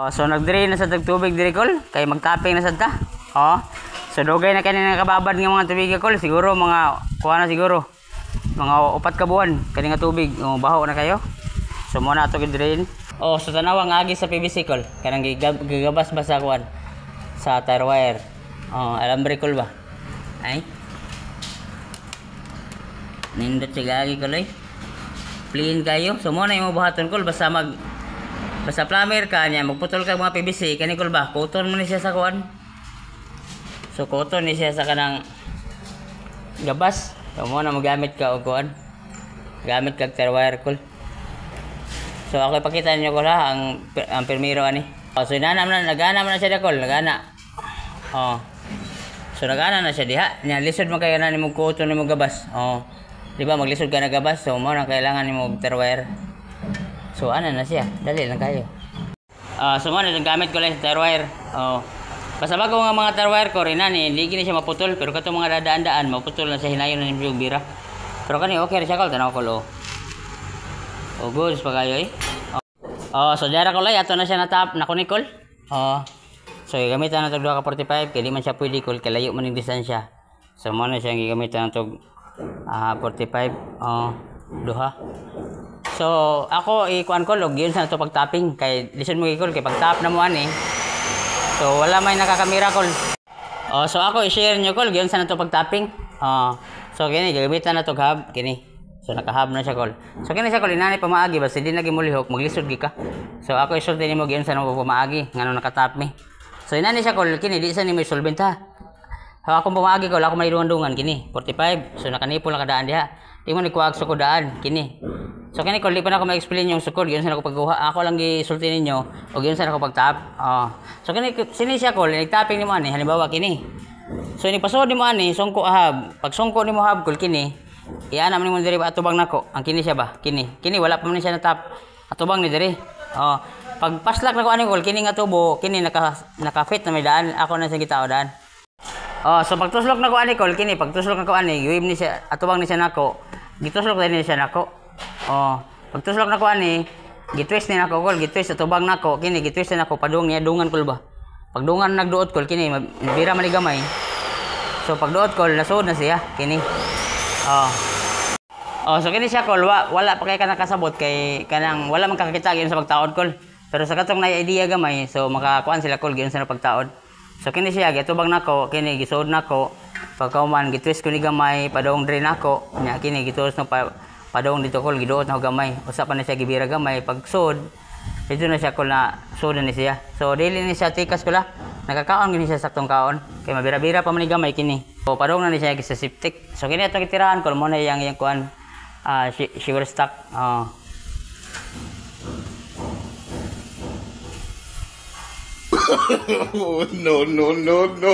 So nag-drain na sa tubig diri kol kay magtapping na sad ta. Oh. So dugay na kanina nakababad nga mga tubig kol, siguro mga kuha na siguro. Mga 4 ka buwan kani nga tubig, baho na kayo. So mo na ato gi-drain. Oh, so tanawa nga agi sa PVC kol, kanang gigabas ba sa kuan sa tire wire. Oh, alambre kol ba? Ay. Nindot siya agi kol. Clean kayo. So mo na imong buhaton kol basta plumber ka niya, magputol ka mga PVC kani kol ba? Cotton mo ni siya sa kuan. So cotton ni siya sa kanang gabas. So mo na magamit ka og kuan. Gamit kag tire wire kol. So ako ipakita niyo ko la ang permiro ani. Oh, so nagana man na siya kol, nagana. Oh. So nagana na siya diha. Nya lisod man kay ana nimo cotton nimo gabas. Oh. Di ba maglisod ka na gabas, so mo nang kailangan nimo tire wire. So ana na siya, dali lang kayo. So mo na gamit ko lang tire wire. Oh. Basta bago nga mga tire wire ko rin ani, hindi gini siya maputol, pero kato mga dadaan-daan maputol na siya, hinayon na yung bira. Pero kani okay ra siya kol, tanaw ko lo. Oh, good pa kayo eh. Oh, so dara ko lay ato na siya natap na kunikol. Oh. So gamitan na tog 2 ka 45 kay di man siya pwede kol kay layo man ning distansya. So mo na siya gigamitan tog 45 duha. So ako ikuan ko log yun sa to pagtapping kay listen mo kol kay pagtap na mo ani. So wala may nakakamera kol. Oh, so ako i-share nyo kol yun sa to pagtapping. So kini gagamitan na to hub kini. So naka-hub na siya kol. So kini siya kol inani pamaagi basta di na gimulihok maglisod gi ka. So ako isulti nimo gyud sa namo pamaagi ngano nakatap mi. So inani siya kol kini di sa nimo isolvent ha. So ako pamaagi kol ako may dungan kini 45. So nakanipol na kadaan diha. Di mo ni kuwag sa daan kini. So kini kol di pa na ako ma-explain yung sukod gyud sa nako pagkuha. Ako lang gisulti ninyo og gyud sa nako pagtap. So kini sini siya kol nagtapping nimo ani halimbawa kini. So ini pasod nimo ani sungko hub. Pag sungko nimo hub kol kini iyan naman mo diri atubang nako. Ang kini siya ba? Kini wala pa man siya na tap. Atubang ni diri. Pag paslak nako ani kol kini nga tubo, kini naka-fit na may daan. Ako na sa gitao daan. So pagtuslok nako ani kol kini pagtuslok nako ani, giwim ni siya atubang ni siya nako. Gituslok din ni siya nako. Pagtuslok nako ani, gitwist ni nako kol, gitwist atubang nako. Kini gitwist nako padung niya dungan kol ba. Pag dungan nagduot kol kini bira man ni gamay. So pagduot kol nasud na siya kini. So kini siya kol wala pa kay ka nakasabot kay kanang wala man kakakita gyud sa pagtaod kol. Pero sa katong na idea gamay so makakuan sila kol gyud sa pagtaod. So kini siya gitubang nako, kini gisuod nako. Pagkauman gitwist ko ni gamay padong drain nako. Nya kini gituos no padong dito kol giduot na gamay. Usa pa na siya gibira gamay pagsud. Dito na siya kol na sudan ni siya. So dili ni siya tikas kula. Nakakaon gini siya saktong kaon kay mabira-bira pa man ni gamay kini. So padong na ni siya sa septic. So kini ato gitirahan kol mo na yang kuan shiver stock. No, no, no, no.